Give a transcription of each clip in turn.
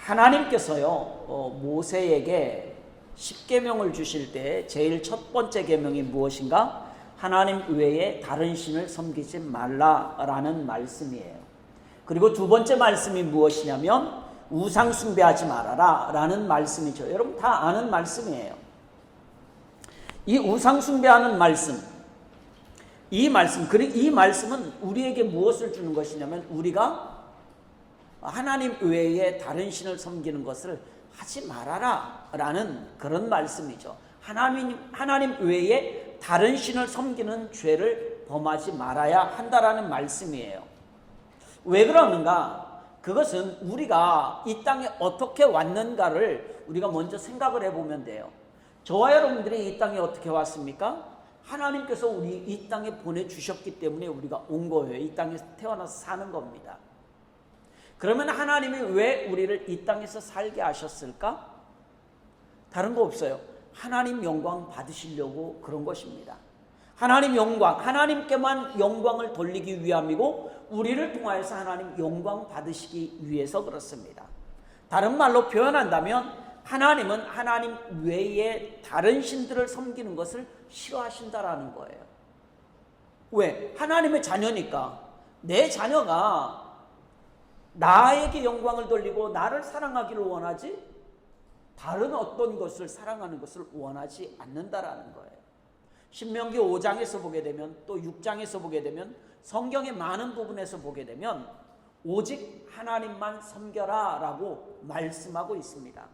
하나님께서요, 모세에게 십계명을 주실 때 제일 첫 번째 계명이 무엇인가? 하나님 외에 다른 신을 섬기지 말라라는 말씀이에요. 그리고 두 번째 말씀이 무엇이냐면 우상 숭배하지 말아라 라는 말씀이죠. 여러분 다 아는 말씀이에요. 이 우상 숭배하는 말씀, 이 말씀은 우리에게 무엇을 주는 것이냐면 우리가 하나님 외에 다른 신을 섬기는 것을 하지 말아라 라는 그런 말씀이죠. 하나님 외에 다른 신을 섬기는 죄를 범하지 말아야 한다라는 말씀이에요. 왜 그러는가? 그것은 우리가 이 땅에 어떻게 왔는가를 우리가 먼저 생각을 해보면 돼요. 저와 여러분들이 이 땅에 어떻게 왔습니까? 하나님께서 우리 이 땅에 보내주셨기 때문에 우리가 온 거예요. 이 땅에 태어나서 사는 겁니다. 그러면 하나님이 왜 우리를 이 땅에서 살게 하셨을까? 다른 거 없어요. 하나님 영광 받으시려고 그런 것입니다. 하나님 영광, 하나님께만 영광을 돌리기 위함이고 우리를 통하여서 하나님 영광 받으시기 위해서 그렇습니다. 다른 말로 표현한다면 하나님은 하나님 외에 다른 신들을 섬기는 것을 싫어하신다라는 거예요. 왜? 하나님의 자녀니까. 내 자녀가 나에게 영광을 돌리고 나를 사랑하기를 원하지 다른 어떤 것을 사랑하는 것을 원하지 않는다라는 거예요. 신명기 5장에서 보게 되면 또 6장에서 보게 되면 성경의 많은 부분에서 보게 되면 오직 하나님만 섬겨라 라고 말씀하고 있습니다.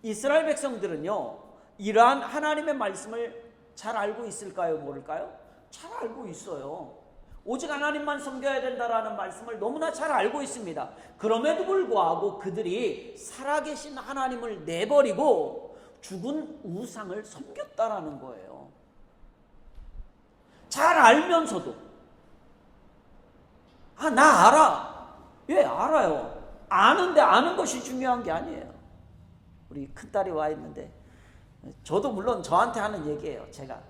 이스라엘 백성들은요, 이러한 하나님의 말씀을 잘 알고 있을까요? 모를까요? 잘 알고 있어요. 오직 하나님만 섬겨야 된다라는 말씀을 너무나 잘 알고 있습니다. 그럼에도 불구하고 그들이 살아계신 하나님을 내버리고 죽은 우상을 섬겼다라는 거예요. 잘 알면서도 나 알아. 왜 알아요? 아는데 아는 것이 중요한 게 아니에요. 우리 큰딸이 와 있는데 저도 물론 저한테 하는 얘기예요. 제가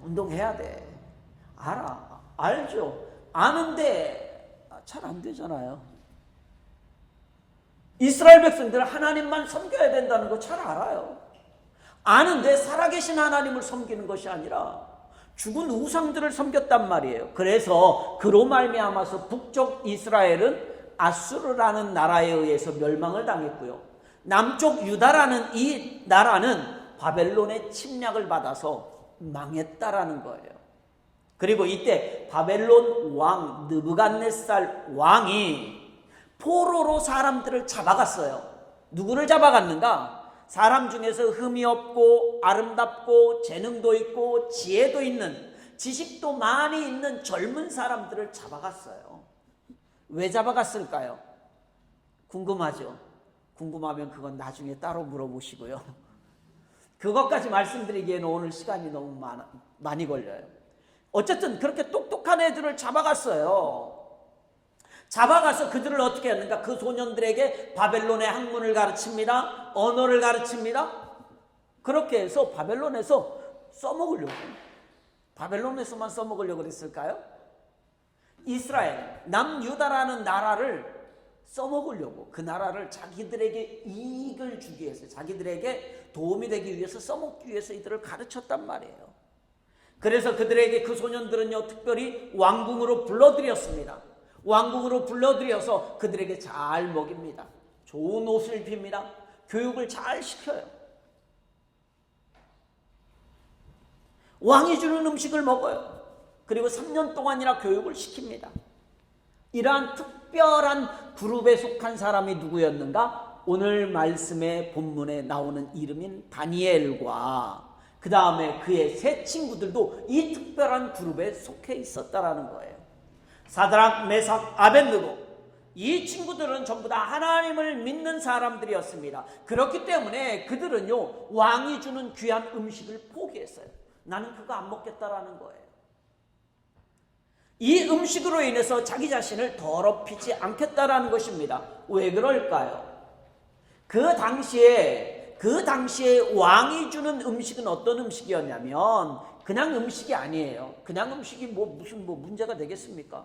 운동해야 돼. 알아. 알죠. 아는데 잘 안 되잖아요. 이스라엘 백성들은 하나님만 섬겨야 된다는 거 잘 알아요. 아는데 살아계신 하나님을 섬기는 것이 아니라 죽은 우상들을 섬겼단 말이에요. 그래서 그로 말미암아서 북쪽 이스라엘은 아수르라는 나라에 의해서 멸망을 당했고요. 남쪽 유다라는 이 나라는 바벨론의 침략을 받아서 망했다라는 거예요. 그리고 이때 바벨론 왕 느부갓네살 왕이 포로로 사람들을 잡아갔어요. 누구를 잡아갔는가? 사람 중에서 흠이 없고 아름답고 재능도 있고 지혜도 있는, 지식도 많이 있는 젊은 사람들을 잡아갔어요. 왜 잡아갔을까요? 궁금하죠? 궁금하면 그건 나중에 따로 물어보시고요. 그것까지 말씀드리기에는 오늘 시간이 너무 많이 걸려요. 어쨌든 그렇게 똑똑한 애들을 잡아갔어요. 잡아가서 그들을 어떻게 했는가? 그 소년들에게 바벨론의 학문을 가르칩니다. 언어를 가르칩니다. 그렇게 해서 바벨론에서 써먹으려고, 바벨론에서만 써먹으려고 그랬을까요? 이스라엘, 남유다라는 나라를 써먹으려고, 그 나라를 자기들에게 이익을 주기 위해서, 자기들에게 도움이 되기 위해서 써먹기 위해서 이들을 가르쳤단 말이에요. 그래서 그들에게 그 소년들은요, 특별히 왕궁으로 불러들였습니다. 왕궁으로 불러들여서 그들에게 잘 먹입니다. 좋은 옷을 입힙니다. 교육을 잘 시켜요. 왕이 주는 음식을 먹어요. 그리고 3년 동안이나 교육을 시킵니다. 이러한 특별한 그룹에 속한 사람이 누구였는가? 오늘 말씀의 본문에 나오는 이름인 다니엘과 그 다음에 그의 세 친구들도 이 특별한 그룹에 속해 있었다라는 거예요. 사드락, 메삭, 아벳느고, 이 친구들은 전부 다 하나님을 믿는 사람들이었습니다. 그렇기 때문에 그들은요, 왕이 주는 귀한 음식을 포기했어요. 나는 그거 안 먹겠다라는 거예요. 이 음식으로 인해서 자기 자신을 더럽히지 않겠다라는 것입니다. 왜 그럴까요? 그 당시에 왕이 주는 음식은 어떤 음식이었냐면 그냥 음식이 아니에요. 그냥 음식이 무슨 문제가 되겠습니까?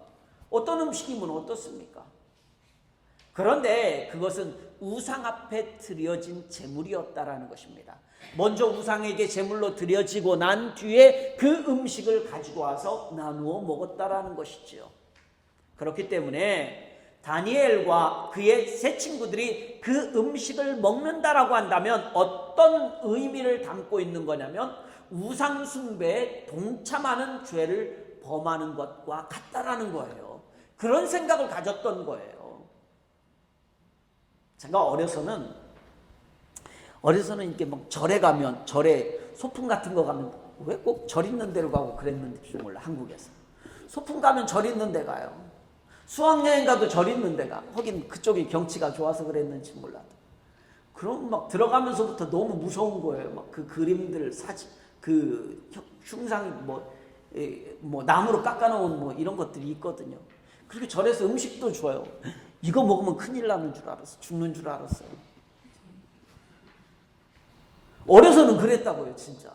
어떤 음식이면 어떻습니까? 그런데 그것은 우상 앞에 드려진 제물이었다라는 것입니다. 먼저 우상에게 제물로 드려지고 난 뒤에 그 음식을 가지고 와서 나누어 먹었다라는 것이지요. 그렇기 때문에 다니엘과 그의 세 친구들이 그 음식을 먹는다라고 한다면 어떤 의미를 담고 있는 거냐면 우상 숭배에 동참하는 죄를 범하는 것과 같다라는 거예요. 그런 생각을 가졌던 거예요. 제가 어려서는 이렇게 막 절에 가면, 절에 소풍 같은 거 가면 왜 꼭 절 있는 데로 가고 그랬는지 몰라. 한국에서 소풍 가면 절 있는 데 가요. 수학여행 가도 절 있는 데가, 하긴 그쪽이 경치가 좋아서 그랬는지 몰라도. 그럼 막 들어가면서부터 너무 무서운 거예요. 막 그 그림들, 사진, 그 흉상, 뭐 나무로 깎아놓은 뭐 이런 것들이 있거든요. 그리고 절에서 음식도 줘요. 이거 먹으면 큰일 나는 줄 알았어. 죽는 줄 알았어요. 어려서는 그랬다고요, 진짜.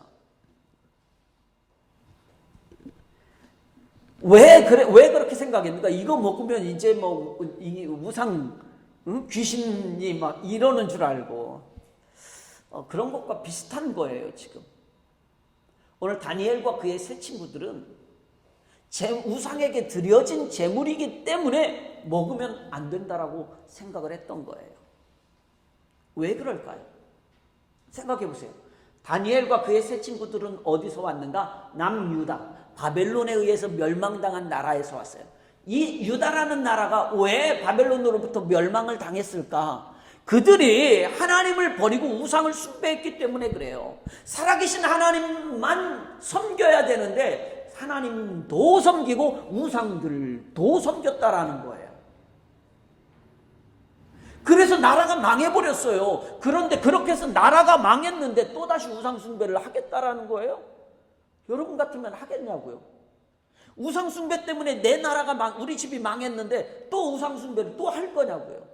왜 그렇게 생각했는가? 이거 먹으면 이제 뭐, 이 우상, 귀신이 막 이러는 줄 알고, 그런 것과 비슷한 거예요, 지금. 오늘 다니엘과 그의 세 친구들은 우상에게 드려진 제물이기 때문에 먹으면 안 된다라고 생각을 했던 거예요. 왜 그럴까요? 생각해 보세요. 다니엘과 그의 세 친구들은 어디서 왔는가? 남유다. 바벨론에 의해서 멸망당한 나라에서 왔어요. 이 유다라는 나라가 왜 바벨론으로부터 멸망을 당했을까? 그들이 하나님을 버리고 우상을 숭배했기 때문에 그래요. 살아계신 하나님만 섬겨야 되는데 하나님도 섬기고 우상들도 섬겼다라는 거예요. 그래서 나라가 망해버렸어요. 그런데 그렇게 해서 나라가 망했는데 또다시 우상 숭배를 하겠다라는 거예요? 여러분 같으면 하겠냐고요? 우상 숭배 때문에 내 나라가 우리 집이 망했는데 또 우상 숭배를 또 할 거냐고요?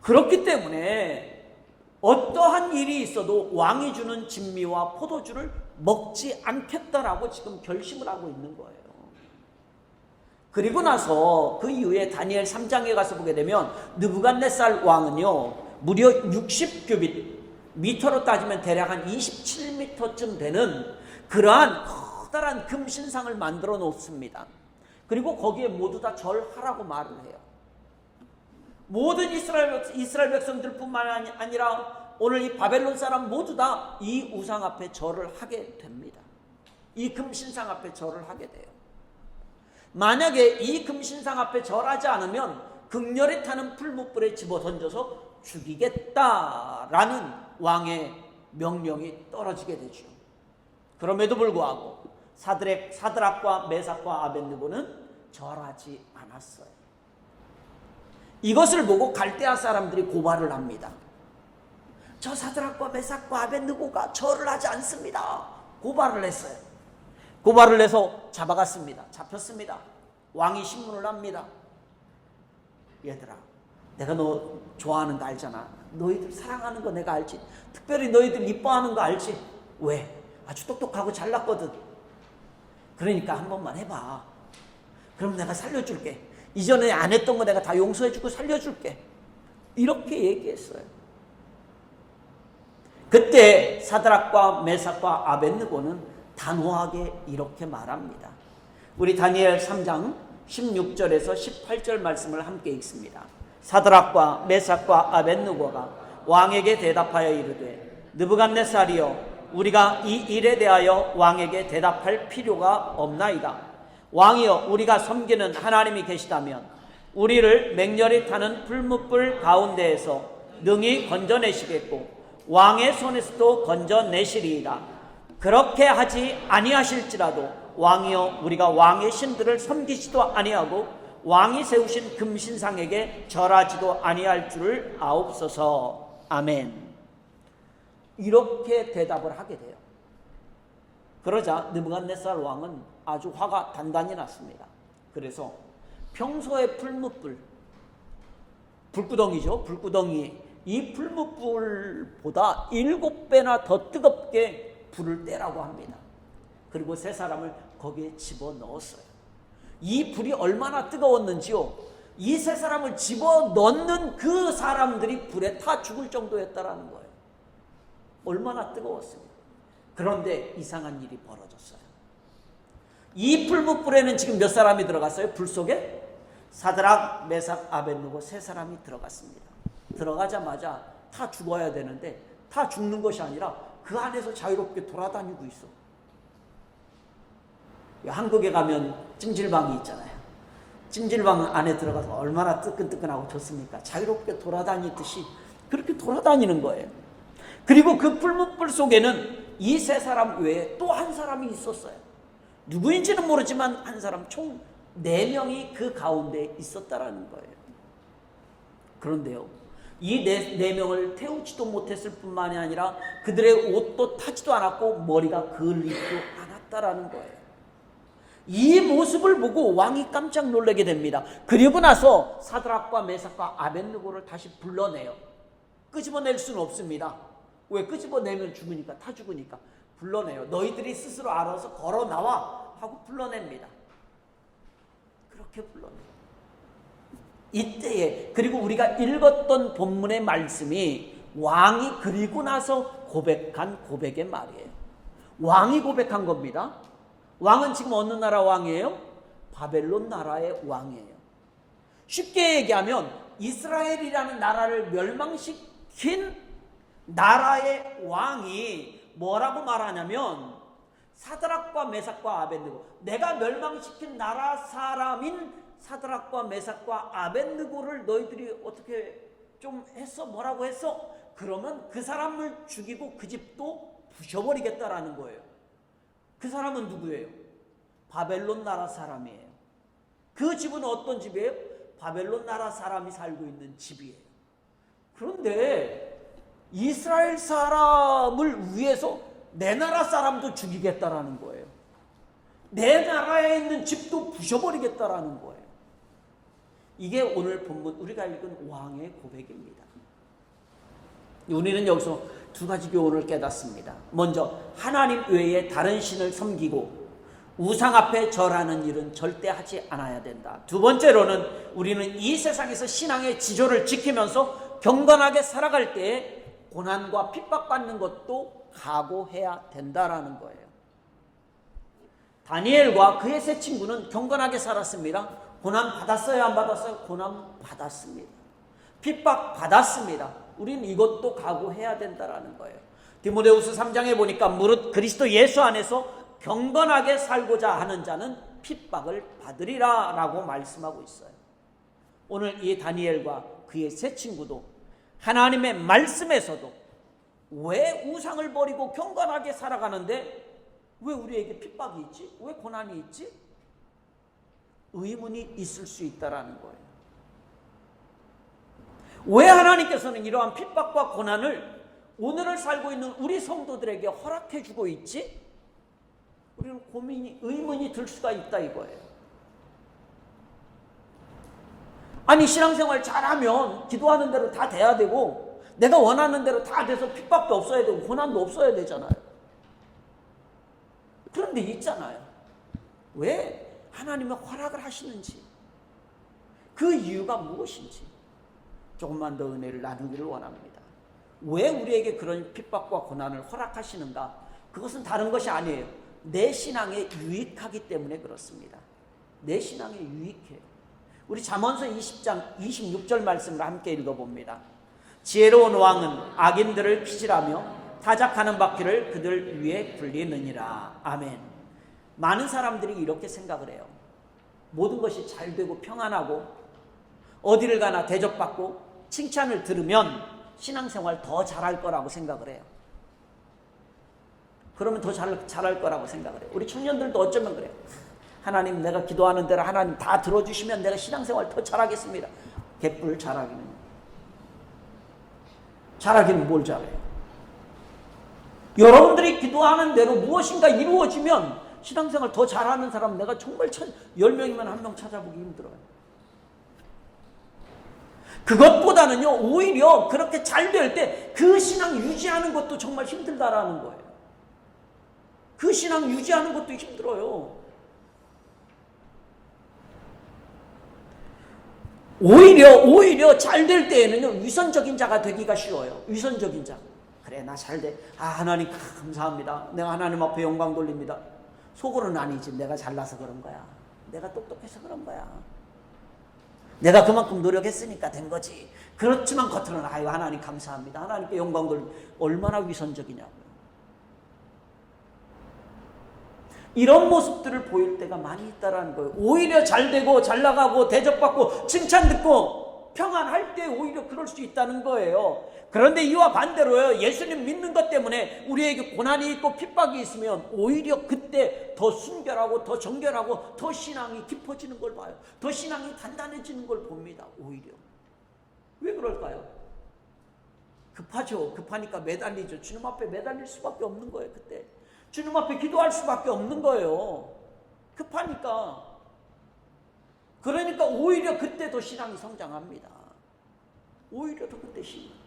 그렇기 때문에 어떠한 일이 있어도 왕이 주는 진미와 포도주를 먹지 않겠다라고 지금 결심을 하고 있는 거예요. 그리고 나서 그 이후에 다니엘 3장에 가서 보게 되면 느부갓네살 왕은요 무려 60규빗, 미터로 따지면 대략 한 27미터쯤 되는 그러한 커다란 금신상을 만들어 놓습니다. 그리고 거기에 모두 다 절하라고 말을 해요. 모든 이스라엘 백성들뿐만 아니라 오늘 이 바벨론 사람 모두 다 이 우상 앞에 절을 하게 됩니다. 이 금신상 앞에 절을 하게 돼요. 만약에 이 금신상 앞에 절하지 않으면 극렬히 타는 풀무불에 집어 던져서 죽이겠다라는 왕의 명령이 떨어지게 되죠. 그럼에도 불구하고 사드락과 메삭과 아벳느고는 절하지 않았어요. 이것을 보고 갈대아 사람들이 고발을 합니다. 저 사드락과 메삭과 아벳느고가 절을 하지 않습니다. 고발을 했어요. 고발을 해서 잡아갔습니다. 잡혔습니다. 왕이 신문을 합니다. 얘들아, 내가 너 좋아하는 거 알잖아. 너희들 사랑하는 거 내가 알지. 특별히 너희들 이뻐하는 거 알지. 왜? 아주 똑똑하고 잘났거든. 그러니까 한 번만 해봐. 그럼 내가 살려줄게. 이전에 안 했던 거 내가 다 용서해주고 살려줄게. 이렇게 얘기했어요. 그때 사드락과 메삭과 아벳느고는 단호하게 이렇게 말합니다. 우리 다니엘 3장 16절에서 18절 말씀을 함께 읽습니다. 사드락과 메삭과 아벳느고가 왕에게 대답하여 이르되 느부갓네살이여 우리가 이 일에 대하여 왕에게 대답할 필요가 없나이다. 왕이여 우리가 섬기는 하나님이 계시다면 우리를 맹렬히 타는 풀무불 가운데에서 능히 건져내시겠고 왕의 손에서도 건져내시리이다. 그렇게 하지 아니하실지라도 왕이여 우리가 왕의 신들을 섬기지도 아니하고 왕이 세우신 금신상에게 절하지도 아니할 줄을 아옵소서. 아멘. 이렇게 대답을 하게 돼요. 그러자 느부갓네살 왕은 아주 화가 단단히 났습니다. 그래서 평소에 풀무불, 불구덩이죠. 불구덩이, 이 풀무불보다 7배나 더 뜨겁게 불을 떼라고 합니다. 그리고 세 사람을 거기에 집어넣었어요. 이 불이 얼마나 뜨거웠는지요. 이 세 사람을 집어넣는 그 사람들이 불에 타 죽을 정도였다라는 거예요. 얼마나 뜨거웠습니까? 그런데 이상한 일이 벌어졌어요. 이 풀무불에는 지금 몇 사람이 들어갔어요? 불 속에? 사드락, 메삭, 아벳느고 세 사람이 들어갔습니다. 들어가자마자 다 죽어야 되는데 다 죽는 것이 아니라 그 안에서 자유롭게 돌아다니고 있어. 한국에 가면 찜질방이 있잖아요. 찜질방 안에 들어가서 얼마나 뜨끈뜨끈하고 좋습니까? 자유롭게 돌아다니듯이 그렇게 돌아다니는 거예요. 그리고 그 풀무불 속에는 이 세 사람 외에 또 한 사람이 있었어요. 누구인지는 모르지만 한 사람, 총 4명이 그 가운데 있었다라는 거예요. 그런데요, 이 네 명을 태우지도 못했을 뿐만이 아니라 그들의 옷도 타지도 않았고 머리가 그을리지도 않았다라는 거예요. 이 모습을 보고 왕이 깜짝 놀라게 됩니다. 그리고 나서 사드락과 메삭과 아벳느고를 다시 불러내요. 끄집어낼 수는 없습니다. 왜? 끄집어내면 죽으니까, 타 죽으니까. 불러내요. 너희들이 스스로 알아서 걸어 나와 하고 불러냅니다. 그렇게 불러내요. 이때에, 그리고 우리가 읽었던 본문의 말씀이 왕이 그리고 나서 고백한 고백의 말이에요. 왕이 고백한 겁니다. 왕은 지금 어느 나라 왕이에요? 바벨론 나라의 왕이에요. 쉽게 얘기하면 이스라엘이라는 나라를 멸망시킨 나라의 왕이 뭐라고 말하냐면, 사드락과 메삭과 아벳느고, 내가 멸망시킨 나라 사람인 사드락과 메삭과 아벳느고를 너희들이 어떻게 좀 했어? 뭐라고 했어? 그러면 그 사람을 죽이고 그 집도 부셔버리겠다라는 거예요. 그 사람은 누구예요? 바벨론 나라 사람이에요. 그 집은 어떤 집이에요? 바벨론 나라 사람이 살고 있는 집이에요. 그런데 이스라엘 사람을 위해서 내 나라 사람도 죽이겠다라는 거예요. 내 나라에 있는 집도 부셔버리겠다라는 거예요. 이게 오늘 본문 우리가 읽은 왕의 고백입니다. 우리는 여기서 두 가지 교훈을 깨닫습니다. 먼저, 하나님 외에 다른 신을 섬기고 우상 앞에 절하는 일은 절대 하지 않아야 된다. 두 번째로는 우리는 이 세상에서 신앙의 지조를 지키면서 경건하게 살아갈 때에 고난과 핍박받는 것도 각오해야 된다라는 거예요. 다니엘과 그의 세 친구는 경건하게 살았습니다. 고난 받았어요? 안 받았어요? 고난 받았습니다. 핍박 받았습니다. 우리는 이것도 각오해야 된다라는 거예요. 디모데후서 3장에 보니까 무릇 그리스도 예수 안에서 경건하게 살고자 하는 자는 핍박을 받으리라 라고 말씀하고 있어요. 오늘 이 다니엘과 그의 세 친구도 하나님의 말씀에서도 왜 우상을 버리고 경건하게 살아가는데 왜 우리에게 핍박이 있지? 왜 고난이 있지? 의문이 있을 수 있다라는 거예요. 왜 하나님께서는 이러한 핍박과 고난을 오늘을 살고 있는 우리 성도들에게 허락해 주고 있지? 우리는 의문이 들 수가 있다 이거예요. 아니, 신앙생활 잘하면 기도하는 대로 다 돼야 되고 내가 원하는 대로 다 돼서 핍박도 없어야 되고 고난도 없어야 되잖아요. 그런데 있잖아요. 왜 하나님의 허락을 하시는지, 그 이유가 무엇인지 조금만 더 은혜를 나누기를 원합니다. 왜 우리에게 그런 핍박과 고난을 허락하시는가? 그것은 다른 것이 아니에요. 내 신앙에 유익하기 때문에 그렇습니다. 내 신앙에 유익해요. 우리 잠언서 20장 26절 말씀을 함께 읽어봅니다. 지혜로운 왕은 악인들을 피질하며 타작하는 바퀴를 그들 위에 굴리느니라. 아멘. 많은 사람들이 이렇게 생각을 해요. 모든 것이 잘 되고 평안하고 어디를 가나 대접받고 칭찬을 들으면 신앙생활 더 잘할 거라고 생각을 해요. 그러면 더 잘할 거라고 생각을 해요. 우리 청년들도 어쩌면 그래요. 하나님, 내가 기도하는 대로 하나님 다 들어주시면 내가 신앙생활 더 잘하겠습니다. 개뿔. 잘하기는 뭘 잘해요? 여러분들이 기도하는 대로 무엇인가 이루어지면 신앙생활 더 잘하는 사람 내가 정말 10명이면 1명 찾아보기 힘들어요. 그것보다는요, 오히려 그렇게 잘 될 때 그 신앙 유지하는 것도 정말 힘들다라는 거예요. 그 신앙 유지하는 것도 힘들어요. 오히려 잘 될 때에는요, 위선적인 자가 되기가 쉬워요. 위선적인 자. 그래, 나 잘 돼. 아, 하나님 감사합니다. 내가 하나님 앞에 영광 돌립니다. 속으로는 아니지. 내가 잘나서 그런 거야. 내가 똑똑해서 그런 거야. 내가 그만큼 노력했으니까 된 거지. 그렇지만 겉으로는 아유, 하나님 감사합니다. 하나님께 영광 돌립니다. 얼마나 위선적이냐고요. 이런 모습들을 보일 때가 많이 있다라는 거예요. 오히려 잘 되고 잘 나가고 대접받고 칭찬 듣고 평안할 때 오히려 그럴 수 있다는 거예요. 그런데 이와 반대로요, 예수님 믿는 것 때문에 우리에게 고난이 있고 핍박이 있으면 오히려 그때 더 순결하고 더 정결하고 더 신앙이 깊어지는 걸 봐요. 더 신앙이 단단해지는 걸 봅니다. 오히려. 왜 그럴까요? 급하죠. 급하니까 매달리죠. 주님 앞에 매달릴 수밖에 없는 거예요. 그때 주님 앞에 기도할 수밖에 없는 거예요. 급하니까. 그러니까 오히려 그때 더 신앙이 성장합니다. 오히려 더 그때 신앙.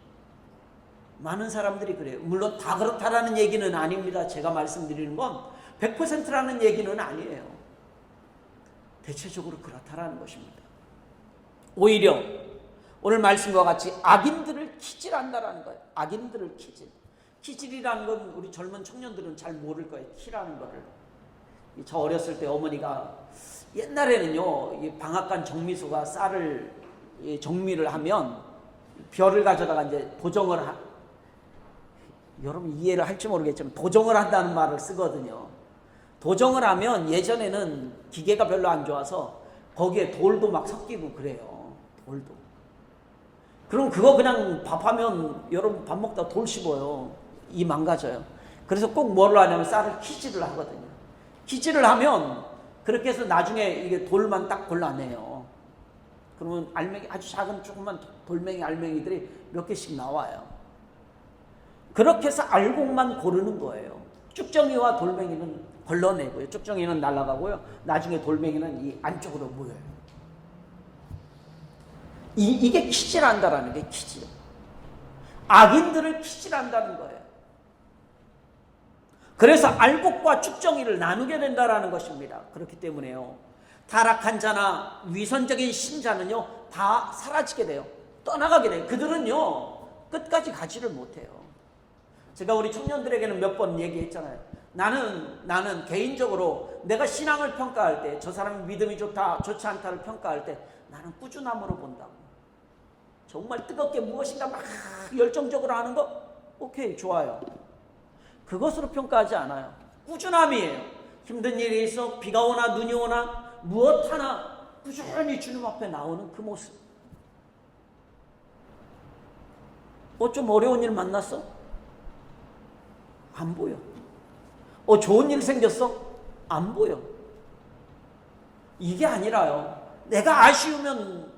많은 사람들이 그래요. 물론 다 그렇다라는 얘기는 아닙니다. 제가 말씀드리는 건 100%라는 얘기는 아니에요. 대체적으로 그렇다라는 것입니다. 오히려 오늘 말씀과 같이 악인들을 키질한다라는 거예요. 악인들을 키질. 키질이라는 건 우리 젊은 청년들은 잘 모를 거예요. 키라는 거를. 저 어렸을 때 어머니가 옛날에는요, 방앗간 정미소가 쌀을 정미를 하면 벼를 가져다가 이제 도정을 여러분 이해를 할지 모르겠지만 도정을 한다는 말을 쓰거든요. 도정을 하면 예전에는 기계가 별로 안 좋아서 거기에 돌도 막 섞이고 그래요. 돌도. 그럼 그거 그냥 밥하면 여러분 밥 먹다 돌 씹어요. 이 망가져요. 그래서 꼭 뭐를 하냐면 쌀을 키질을 하거든요. 키질을 하면 그렇게 해서 나중에 이게 돌만 딱 골라내요. 그러면 알맹이, 아주 작은 조그만 돌멩이 알맹이들이 몇 개씩 나와요. 그렇게 해서 알곡만 고르는 거예요. 쭉정이와 돌멩이는 걸러내고요. 쭉정이는 날아가고요. 나중에 돌멩이는 이 안쪽으로 모여요. 이게 키질한다라는 게 키질. 악인들을 키질한다는 거예요. 그래서 알곡과 쭉정이를 나누게 된다라는 것입니다. 그렇기 때문에요, 타락한 자나 위선적인 신자는요 다 사라지게 돼요. 떠나가게 돼요. 그들은요 끝까지 가지를 못해요. 제가 우리 청년들에게는 몇 번 얘기했잖아요. 나는 개인적으로 내가 신앙을 평가할 때, 저 사람이 믿음이 좋다 좋지 않다를 평가할 때 나는 꾸준함으로 본다고. 정말 뜨겁게 무엇인가 막 열정적으로 하는 거 오케이, 좋아요. 그것으로 평가하지 않아요. 꾸준함이에요. 힘든 일이 있어, 비가 오나 눈이 오나 무엇 하나 꾸준히 주님 앞에 나오는 그 모습. 좀 어려운 일 만났어? 안 보여. 좋은 일 생겼어? 안 보여. 이게 아니라요, 내가 아쉬우면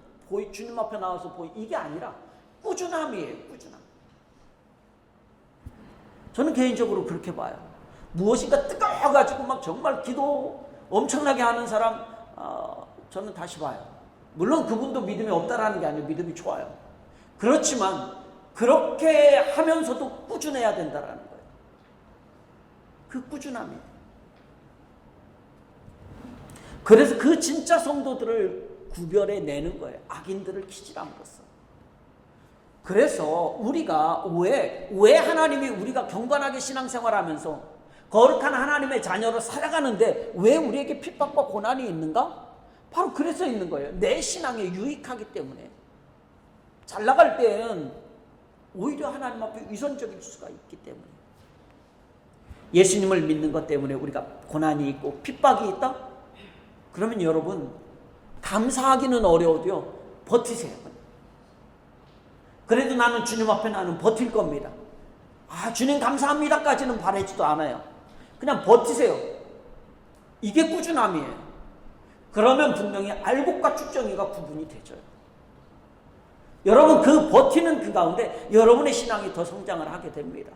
주님 앞에 나와서 이게 아니라 꾸준함이에요. 꾸준함. 저는 개인적으로 그렇게 봐요. 무엇인가 뜨거워가지고 막 정말 기도 엄청나게 하는 사람, 저는 다시 봐요. 물론 그분도 믿음이 없다라는 게 아니에요. 믿음이 좋아요. 그렇지만 그렇게 하면서도 꾸준해야 된다라는 거예요. 그 꾸준함이에요. 그래서 그 진짜 성도들을 구별해 내는 거예요. 악인들을 키질함으로써. 그래서 우리가 왜 하나님이 우리가 경건하게 신앙생활하면서 거룩한 하나님의 자녀로 살아가는데 왜 우리에게 핍박과 고난이 있는가? 바로 그래서 있는 거예요. 내 신앙에 유익하기 때문에. 잘 나갈 때는 오히려 하나님 앞에 위선적일 수가 있기 때문에. 예수님을 믿는 것 때문에 우리가 고난이 있고 핍박이 있다? 그러면 여러분 감사하기는 어려워도요, 버티세요. 그래도 나는 주님 앞에 나는 버틸 겁니다. 주님 감사합니다까지는 바라지도 않아요. 그냥 버티세요. 이게 꾸준함이에요. 그러면 분명히 알곡과 쭉정이가 구분이 되죠. 여러분 그 버티는 그 가운데 여러분의 신앙이 더 성장을 하게 됩니다.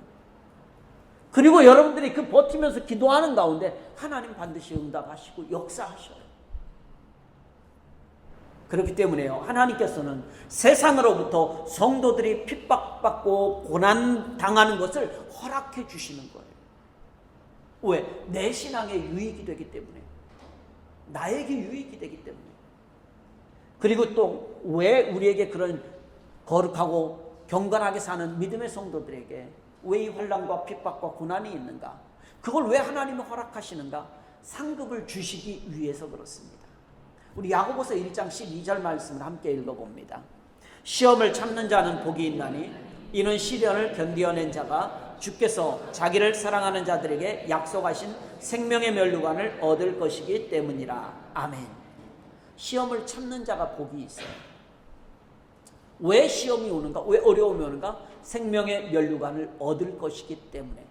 그리고 여러분들이 그 버티면서 기도하는 가운데 하나님 반드시 응답하시고 역사하셔요. 그렇기 때문에요, 하나님께서는 세상으로부터 성도들이 핍박받고 고난당하는 것을 허락해 주시는 거예요. 왜? 내 신앙에 유익이 되기 때문에. 나에게 유익이 되기 때문에. 그리고 또 왜 우리에게 그런 거룩하고 경건하게 사는 믿음의 성도들에게 왜 이 환난과 핍박과 고난이 있는가? 그걸 왜 하나님이 허락하시는가? 상급을 주시기 위해서 그렇습니다. 우리 야고보서 1장 12절 말씀을 함께 읽어봅니다. 시험을 참는 자는 복이 있나니 이는 시련을 견디어낸 자가 주께서 자기를 사랑하는 자들에게 약속하신 생명의 면류관을 얻을 것이기 때문이라. 아멘. 시험을 참는 자가 복이 있어요. 왜 시험이 오는가? 왜 어려움이 오는가? 생명의 면류관을 얻을 것이기 때문에,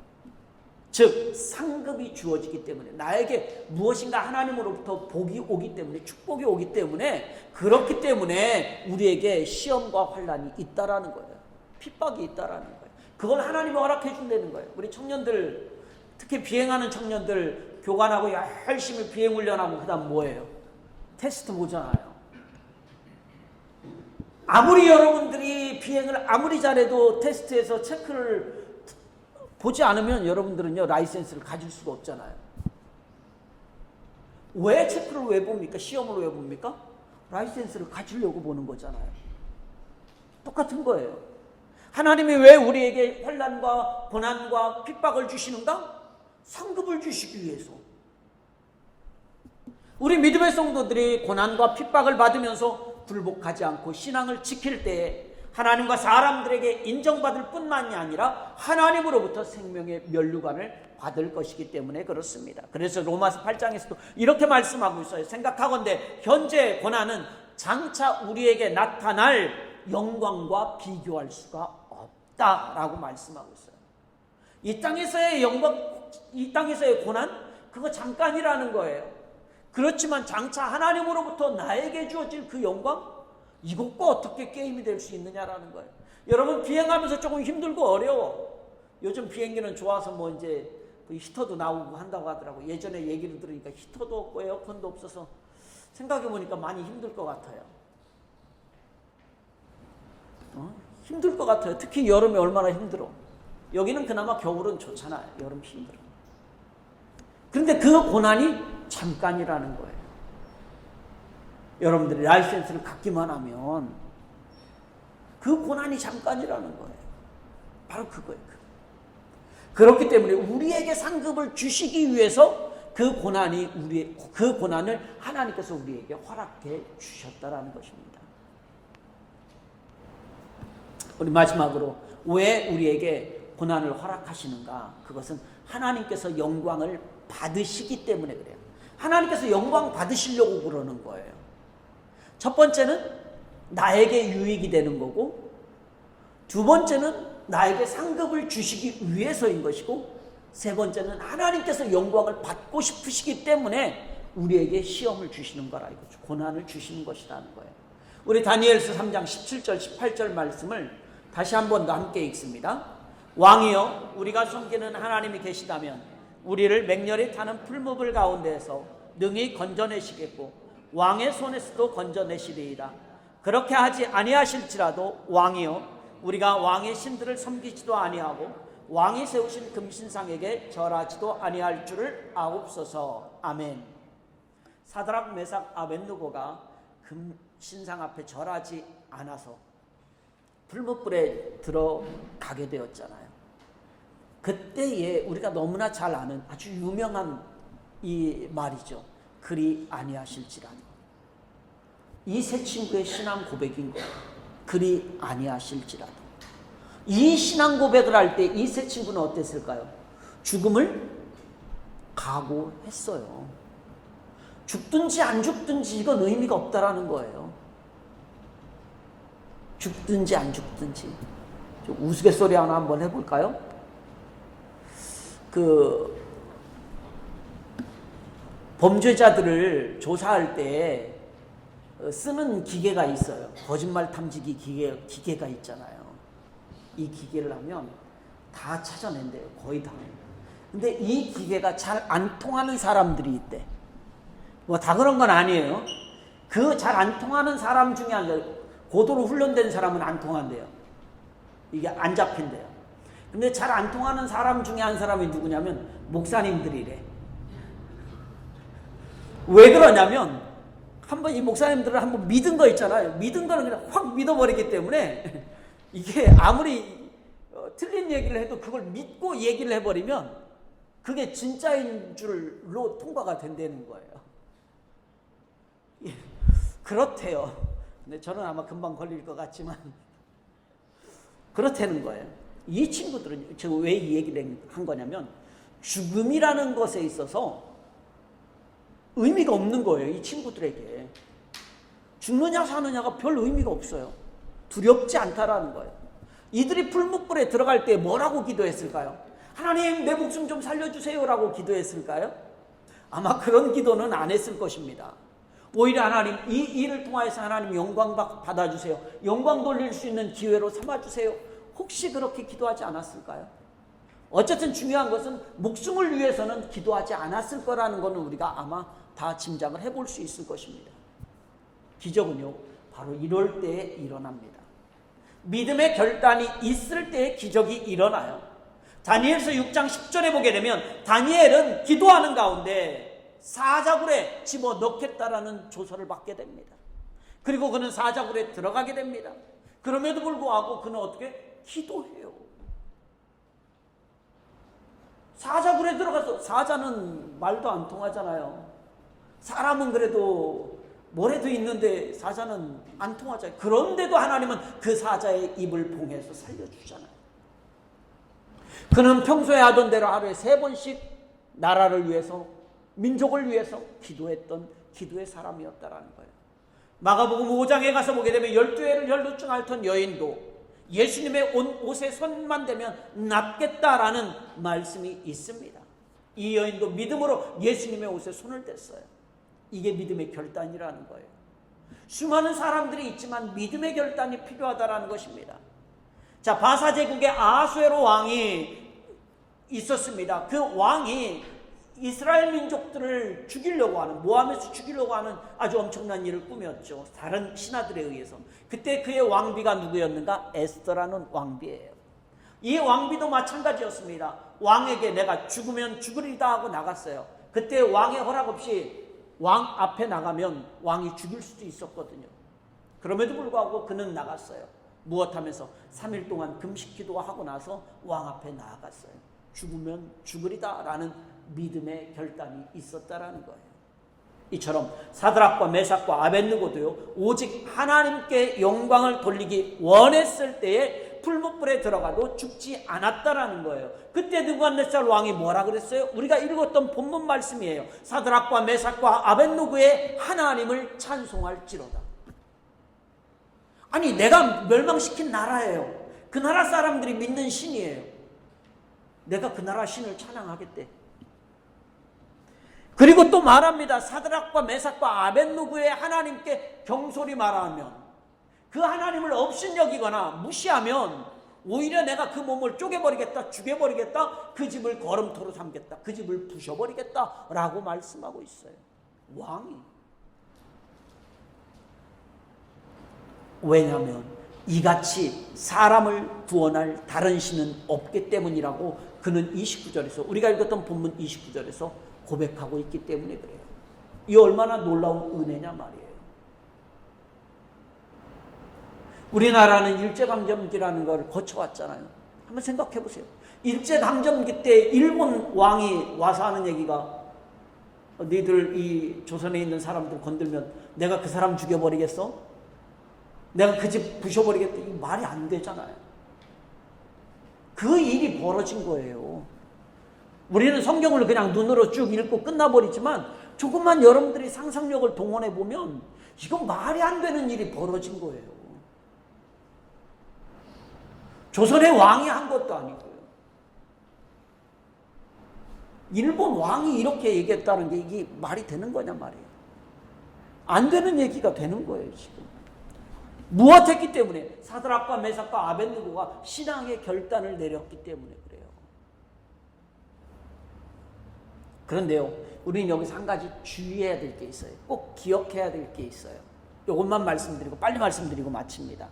즉 상급이 주어지기 때문에, 나에게 무엇인가 하나님으로부터 복이 오기 때문에, 축복이 오기 때문에, 그렇기 때문에 우리에게 시험과 환난이 있다라는 거예요. 핍박이 있다라는 거예요. 그걸 하나님이 허락해 준다는 거예요. 우리 청년들, 특히 비행하는 청년들 교관하고 열심히 비행 훈련하고 그다음 뭐예요? 테스트 보잖아요. 아무리 여러분들이 비행을 아무리 잘해도 테스트에서 체크를 보지 않으면 여러분들은요 라이센스를 가질 수가 없잖아요. 왜 체크를 왜 봅니까? 시험을 왜 봅니까? 라이센스를 가지려고 보는 거잖아요. 똑같은 거예요. 하나님이 왜 우리에게 환난과 고난과 핍박을 주시는가? 상급을 주시기 위해서. 우리 믿음의 성도들이 고난과 핍박을 받으면서 굴복하지 않고 신앙을 지킬 때에 하나님과 사람들에게 인정받을 뿐만이 아니라 하나님으로부터 생명의 면류관을 받을 것이기 때문에 그렇습니다. 그래서 로마서 8장에서도 이렇게 말씀하고 있어요. 생각하건대 현재 고난은 장차 우리에게 나타날 영광과 비교할 수가 없다라고 말씀하고 있어요. 이 땅에서의 영광, 이 땅에서의 고난, 그거 잠깐이라는 거예요. 그렇지만 장차 하나님으로부터 나에게 주어질 그 영광, 이것과 어떻게 게임이 될 수 있느냐라는 거예요. 여러분 비행하면서 조금 힘들고 어려워. 요즘 비행기는 좋아서 뭐 이제 히터도 나오고 한다고 하더라고. 예전에 얘기를 들으니까 히터도 없고 에어컨도 없어서 생각해보니까 많이 힘들 것 같아요. 힘들 것 같아요. 특히 여름에 얼마나 힘들어. 여기는 그나마 겨울은 좋잖아요. 여름 힘들어. 그런데 그 고난이 잠깐이라는 거예요. 여러분들이 라이센스를 갖기만 하면 그 고난이 잠깐이라는 거예요. 바로 그거예요. 그렇기 때문에 우리에게 상급을 주시기 위해서 그 고난을 하나님께서 우리에게 허락해 주셨다라는 것입니다. 우리 마지막으로 왜 우리에게 고난을 허락하시는가? 그것은 하나님께서 영광을 받으시기 때문에 그래요. 하나님께서 영광 받으시려고 그러는 거예요. 첫 번째는 나에게 유익이 되는 거고, 두 번째는 나에게 상급을 주시기 위해서인 것이고, 세 번째는 하나님께서 영광을 받고 싶으시기 때문에 우리에게 시험을 주시는 거라 이거죠. 고난을 주시는 것이라는 거예요. 우리 다니엘서 3장 17절 18절 말씀을 다시 한 번 더 함께 읽습니다. 왕이여, 우리가 섬기는 하나님이 계시다면 우리를 맹렬히 타는 풀무불 가운데에서 능히 건져내시겠고 왕의 손에서도 건져내시리이다. 그렇게 하지 아니하실지라도 왕이여, 우리가 왕의 신들을 섬기지도 아니하고 왕이 세우신 금신상에게 절하지도 아니할 줄을 아옵소서. 아멘. 사드락 메삭 아벳느고가 금신상 앞에 절하지 않아서 풀무불에 들어가게 되었잖아요. 그때에 우리가 너무나 잘 아는 아주 유명한 이 말이죠. 그리 아니하실지라도. 이 세 친구의 신앙 고백인 거예요. 그리 아니하실지라도. 이 신앙 고백을 할 때 이 세 친구는 어땠을까요? 죽음을 각오했어요. 죽든지 안 죽든지 이건 의미가 없다라는 거예요. 죽든지 안 죽든지. 좀 우스갯소리 하나 한번 해볼까요? 범죄자들을 조사할 때 쓰는 기계가 있어요. 거짓말 탐지기 기계가 있잖아요. 이 기계를 하면 다 찾아낸대요. 거의 다. 근데 이 기계가 잘 안 통하는 사람들이 있대. 뭐 다 그런 건 아니에요. 그 잘 안 통하는 사람 중에 고도로 훈련된 사람은 안 통한대요. 이게 안 잡힌대요. 근데 잘 안 통하는 사람 중에 한 사람이 누구냐면 목사님들이래. 왜 그러냐면 한번 이 목사님들은 한번 믿은 거 있잖아요. 믿은 거는 그냥 확 믿어버리기 때문에 이게 아무리 틀린 얘기를 해도 그걸 믿고 얘기를 해버리면 그게 진짜인 줄로 통과가 된다는 거예요. 예, 그렇대요. 근데 저는 아마 금방 걸릴 것 같지만 그렇다는 거예요. 이 친구들은 제가 왜 이 얘기를 한 거냐면 죽음이라는 것에 있어서 의미가 없는 거예요. 이 친구들에게 죽느냐 사느냐가 별 의미가 없어요. 두렵지 않다라는 거예요. 이들이 풀무불에 들어갈 때 뭐라고 기도했을까요? 하나님 내 목숨 좀 살려주세요 라고 기도했을까요? 아마 그런 기도는 안 했을 것입니다. 오히려 하나님 이 일을 통하여서 하나님 영광 받아주세요. 영광 돌릴 수 있는 기회로 삼아주세요. 혹시 그렇게 기도하지 않았을까요? 어쨌든 중요한 것은 목숨을 위해서는 기도하지 않았을 거라는 것은 우리가 아마 다 짐작을 해볼 수 있을 것입니다. 기적은요 바로 이럴 때에 일어납니다. 믿음의 결단이 있을 때에 기적이 일어나요. 다니엘서 6장 10절에 보게 되면 다니엘은 기도하는 가운데 사자굴에 집어넣겠다라는 조서를 받게 됩니다. 그리고 그는 사자굴에 들어가게 됩니다. 그럼에도 불구하고 그는 어떻게 기도해요. 사자굴에 들어가서, 사자는 말도 안 통하잖아요. 사람은 그래도 뭐래도 있는데 사자는 안 통하잖아요. 그런데도 하나님은 그 사자의 입을 봉해서 살려주잖아요. 그는 평소에 하던 대로 하루에 3번씩 나라를 위해서, 민족을 위해서 기도했던 기도의 사람이었다라는 거예요. 마가복음 5장에 가서 보게 되면 12해를 혈루증 앓던 여인도 예수님의 옷에 손만 대면 낫겠다라는 말씀이 있습니다. 이 여인도 믿음으로 예수님의 옷에 손을 댔어요. 이게 믿음의 결단이라는 거예요. 수많은 사람들이 있지만 믿음의 결단이 필요하다라는 것입니다. 자, 바사 제국의 아하수에로 왕이 있었습니다. 그 왕이 이스라엘 민족들을 죽이려고 하는, 모함에서 죽이려고 하는 아주 엄청난 일을 꾸몄죠. 다른 신하들에 의해서. 그때 그의 왕비가 누구였는가? 에스더라는 왕비예요. 이 왕비도 마찬가지였습니다. 왕에게 내가 죽으면 죽으리다 하고 나갔어요. 그때 왕의 허락 없이 왕 앞에 나가면 왕이 죽일 수도 있었거든요. 그럼에도 불구하고 그는 나갔어요. 무엇하면서 3일 동안 금식 기도하고 나서 왕 앞에 나아갔어요. 죽으면 죽으리다 라는 믿음의 결단이 있었다라는 거예요. 이처럼 사드락과 메삭과 아벳느고도요, 오직 하나님께 영광을 돌리기 원했을 때에 풀무불에 들어가도 죽지 않았다라는 거예요. 그때 느부갓네살 왕이 뭐라 그랬어요? 우리가 읽었던 본문 말씀이에요. 사드락과 메삭과 아벳느고의 하나님을 찬송할지로다. 아니, 내가 멸망시킨 나라예요. 그 나라 사람들이 믿는 신이에요. 내가 그 나라 신을 찬양하겠대. 그리고 또 말합니다. 사드락과 메삭과 아벳느고의 하나님께 경솔히 말하면, 그 하나님을 업신여기거나 무시하면 오히려 내가 그 몸을 쪼개버리겠다, 죽여버리겠다, 그 집을 거름토로 삼겠다, 그 집을 부셔버리겠다 라고 말씀하고 있어요. 왕이. 왜냐하면 이같이 사람을 구원할 다른 신은 없기 때문이라고 그는 29절에서, 우리가 읽었던 본문 29절에서 고백하고 있기 때문에 그래요. 이 얼마나 놀라운 은혜냐 말이에요. 우리나라는 일제강점기라는 걸 거쳐왔잖아요. 한번 생각해 보세요. 일제강점기 때 일본 왕이 와서 하는 얘기가, 너희들 이 조선에 있는 사람들 건들면 내가 그 사람 죽여버리겠어? 내가 그 집 부셔버리겠다? 이 말이 안 되잖아요. 그 일이 벌어진 거예요. 우리는 성경을 그냥 눈으로 쭉 읽고 끝나버리지만 조금만 여러분들이 상상력을 동원해 보면 이건 말이 안 되는 일이 벌어진 거예요. 조선의 왕이 한 것도 아니고요. 일본 왕이 이렇게 얘기했다는 게 이게 말이 되는 거냐 말이에요. 안 되는 얘기가 되는 거예요 지금. 무엇했기 때문에? 사드락과 메삭과 아벳느고가 신앙의 결단을 내렸기 때문에 그래요. 그런데요, 우리는 여기서 한 가지 주의해야 될 게 있어요. 꼭 기억해야 될 게 있어요. 이것만 말씀드리고 빨리 말씀드리고 마칩니다.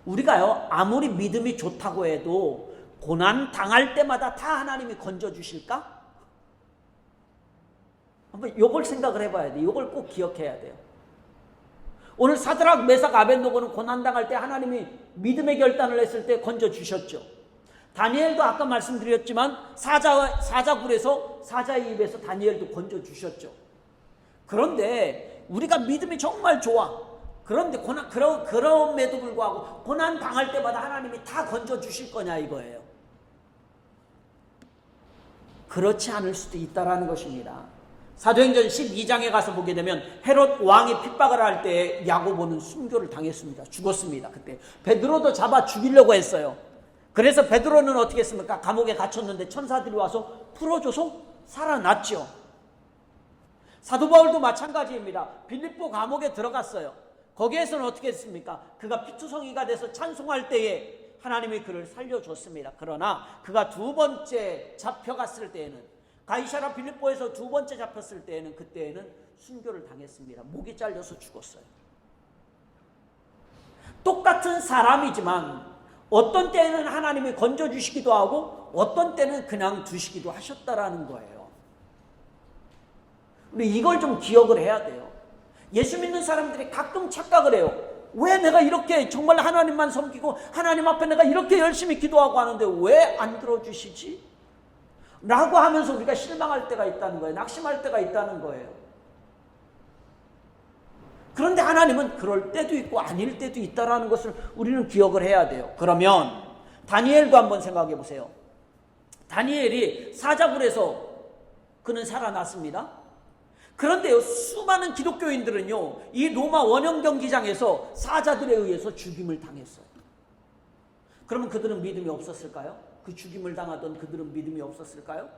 우리가요, 아무리 믿음이 좋다고 해도 고난 당할 때마다 다 하나님이 건져주실까? 한번 요걸 생각을 해봐야 돼요. 요걸 꼭 기억해야 돼요. 오늘 사드락, 메삭, 아벳노고는 고난당할 때 하나님이 믿음의 결단을 했을 때 건져주셨죠. 다니엘도 아까 말씀드렸지만 사자굴에서 사자의 입에서 다니엘도 건져주셨죠. 그런데 우리가 믿음이 정말 좋아. 그런데 그럼에도 불구하고 고난 당할 때마다 하나님이 다 건져주실 거냐 이거예요. 그렇지 않을 수도 있다라는 것입니다. 사도행전 12장에 가서 보게 되면 헤롯 왕이 핍박을 할 때 야고보는 순교를 당했습니다. 죽었습니다. 그때 베드로도 잡아 죽이려고 했어요. 그래서 베드로는 어떻게 했습니까? 감옥에 갇혔는데 천사들이 와서 풀어줘서 살아났죠. 사도 바울도 마찬가지입니다. 빌립보 감옥에 들어갔어요. 거기에서는 어떻게 했습니까? 그가 피투성이가 돼서 찬송할 때에 하나님이 그를 살려줬습니다. 그러나 그가 두 번째 잡혀갔을 때에는, 가이사라 빌립보에서 두 번째 잡혔을 때에는, 그때에는 순교를 당했습니다. 목이 잘려서 죽었어요. 똑같은 사람이지만 어떤 때는 하나님이 건져주시기도 하고 어떤 때는 그냥 두시기도 하셨다라는 거예요. 우리 이걸 좀 기억을 해야 돼요. 예수 믿는 사람들이 가끔 착각을 해요. 왜 내가 이렇게 정말 하나님만 섬기고 하나님 앞에 내가 이렇게 열심히 기도하고 하는데 왜 안 들어주시지? 라고 하면서 우리가 실망할 때가 있다는 거예요. 낙심할 때가 있다는 거예요. 그런데 하나님은 그럴 때도 있고 아닐 때도 있다는 것을 우리는 기억을 해야 돼요. 그러면 다니엘도 한번 생각해 보세요. 다니엘이 사자굴에서 그는 살아났습니다. 그런데요, 수많은 기독교인들은요, 이 로마 원형 경기장에서 사자들에 의해서 죽임을 당했어요. 그러면 그들은 믿음이 없었을까요? 그 죽임을 당하던 그들은 믿음이 없었을까요?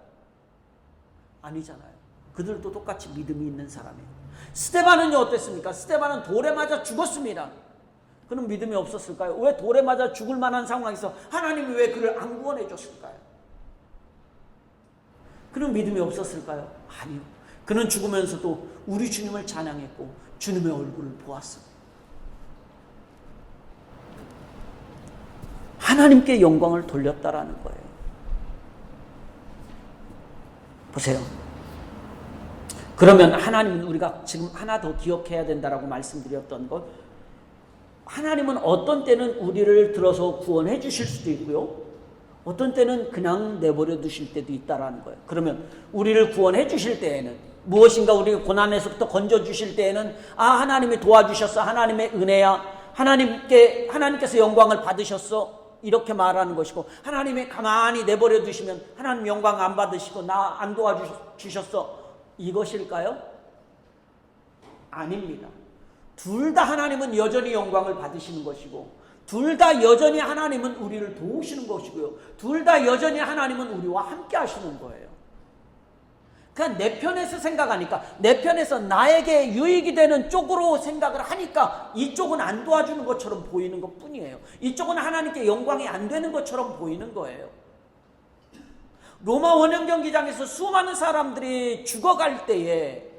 아니잖아요. 그들도 똑같이 믿음이 있는 사람이에요. 스데반은요 어땠습니까? 스데반은 돌에 맞아 죽었습니다. 그는 믿음이 없었을까요? 왜 돌에 맞아 죽을 만한 상황에서 하나님이 왜 그를 안 구원해 줬을까요? 그는 믿음이 없었을까요? 아니요. 그는 죽으면서도 우리 주님을 찬양했고 주님의 얼굴을 보았습니다. 하나님께 영광을 돌렸다라는 거예요. 보세요. 그러면 하나님은, 우리가 지금 하나 더 기억해야 된다라고 말씀드렸던 것, 하나님은 어떤 때는 우리를 들어서 구원해 주실 수도 있고요, 어떤 때는 그냥 내버려 두실 때도 있다라는 거예요. 그러면 우리를 구원해 주실 때에는, 무엇인가 우리 고난에서부터 건져 주실 때에는 하나님이 도와주셨어, 하나님의 은혜야, 하나님께서 영광을 받으셨어, 이렇게 말하는 것이고, 하나님이 가만히 내버려 두시면 하나님 영광 안 받으시고 나 안 도와주셨어, 이것일까요? 아닙니다. 둘 다 하나님은 여전히 영광을 받으시는 것이고, 둘 다 여전히 하나님은 우리를 도우시는 것이고요, 둘 다 여전히 하나님은 우리와 함께 하시는 거예요. 그냥 내 편에서 생각하니까, 내 편에서 나에게 유익이 되는 쪽으로 생각을 하니까 이쪽은 안 도와주는 것처럼 보이는 것 뿐이에요. 이쪽은 하나님께 영광이 안 되는 것처럼 보이는 거예요. 로마 원형 경기장에서 수많은 사람들이 죽어갈 때에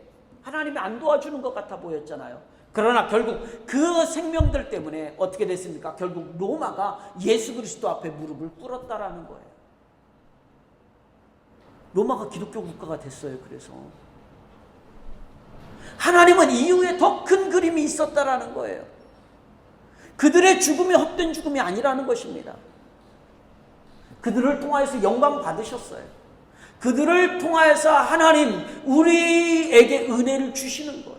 하나님이 안 도와주는 것 같아 보였잖아요. 그러나 결국 그 생명들 때문에 어떻게 됐습니까? 결국 로마가 예수 그리스도 앞에 무릎을 꿇었다라는 거예요. 로마가 기독교 국가가 됐어요. 그래서 하나님은 이후에 더 큰 그림이 있었다라는 거예요. 그들의 죽음이 헛된 죽음이 아니라는 것입니다. 그들을 통하여서 영광 받으셨어요. 그들을 통하여서 하나님 우리에게 은혜를 주시는 거예요.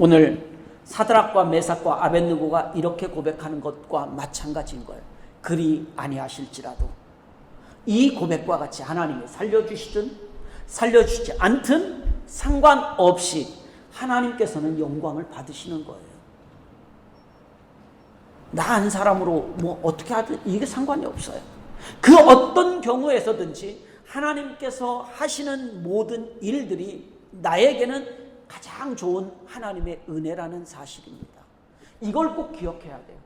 오늘 사드락과 메삭과 아벳느고가 이렇게 고백하는 것과 마찬가지인 거예요. 그리 아니하실지라도 이 고백과 같이 하나님이 살려주시든 살려주지 않든 상관없이 하나님께서는 영광을 받으시는 거예요. 나 한 사람으로 뭐 어떻게 하든 이게 상관이 없어요. 그 어떤 경우에서든지 하나님께서 하시는 모든 일들이 나에게는 가장 좋은 하나님의 은혜라는 사실입니다. 이걸 꼭 기억해야 돼요.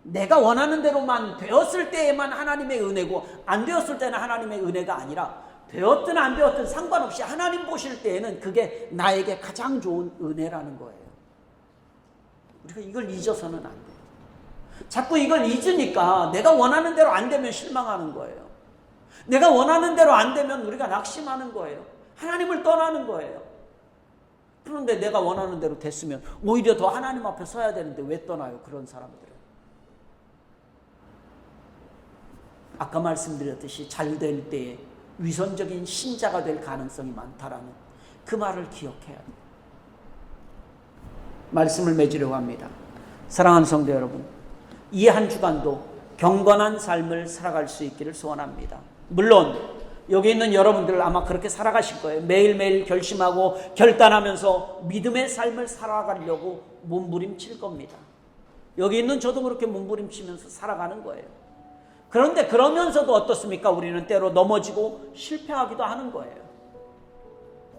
내가 원하는 대로만 되었을 때에만 하나님의 은혜고, 안 되었을 때는 하나님의 은혜가 아니라, 되었든 안 되었든 상관없이 하나님 보실 때에는 그게 나에게 가장 좋은 은혜라는 거예요. 우리가 이걸 잊어서는 안 돼요. 자꾸 이걸 잊으니까 내가 원하는 대로 안 되면 실망하는 거예요. 내가 원하는 대로 안 되면 우리가 낙심하는 거예요. 하나님을 떠나는 거예요. 그런데 내가 원하는 대로 됐으면 오히려 더 하나님 앞에 서야 되는데 왜 떠나요? 그런 사람들은. 아까 말씀드렸듯이 잘 될 때에 위선적인 신자가 될 가능성이 많다라는 그 말을 기억해야 돼요. 말씀을 맺으려고 합니다. 사랑하는 성도 여러분, 이 한 주간도 경건한 삶을 살아갈 수 있기를 소원합니다. 물론 여기 있는 여러분들 아마 그렇게 살아가실 거예요. 매일매일 결심하고 결단하면서 믿음의 삶을 살아가려고 몸부림칠 겁니다. 여기 있는 저도 그렇게 몸부림치면서 살아가는 거예요. 그런데 그러면서도 어떻습니까? 우리는 때로 넘어지고 실패하기도 하는 거예요.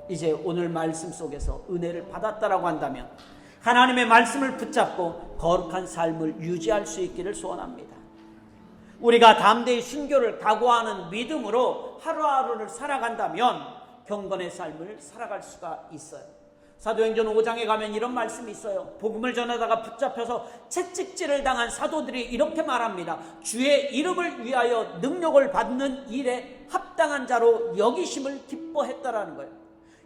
이제 오늘 말씀 속에서 은혜를 받았다라고 한다면 하나님의 말씀을 붙잡고 거룩한 삶을 유지할 수 있기를 소원합니다. 우리가 담대히 순교를 각오하는 믿음으로 하루하루를 살아간다면 경건의 삶을 살아갈 수가 있어요. 사도행전 5장에 가면 이런 말씀이 있어요. 복음을 전하다가 붙잡혀서 채찍질을 당한 사도들이 이렇게 말합니다. 주의 이름을 위하여 능력을 받는 일에 합당한 자로 여기심을 기뻐했다라는 거예요.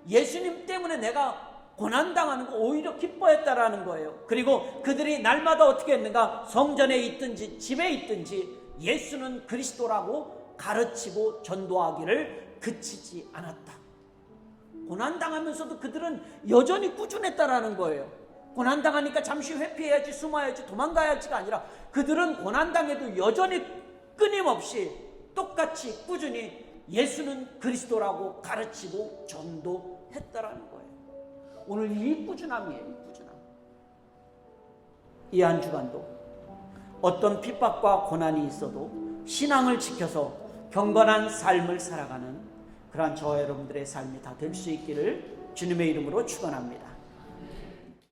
예수님 때문에 내가 고난당하는 거 오히려 기뻐했다라는 거예요. 그리고 그들이 날마다 어떻게 했는가? 성전에 있든지 집에 있든지 예수는 그리스도라고 가르치고 전도하기를 그치지 않았다. 고난당하면서도 그들은 여전히 꾸준했다라는 거예요. 고난당하니까 잠시 회피해야지, 숨어야지, 도망가야지가 아니라 그들은 고난당해도 여전히 끊임없이 똑같이 꾸준히 예수는 그리스도라고 가르치고 전도했다라는 거예요. 오늘 이 꾸준함이에요. 이 꾸준함. 이 한 주간도 어떤 핍박과 고난이 있어도 신앙을 지켜서 경건한 삶을 살아가는 그러한 저와 여러분들의 삶이 다 될 수 있기를 주님의 이름으로 축원합니다.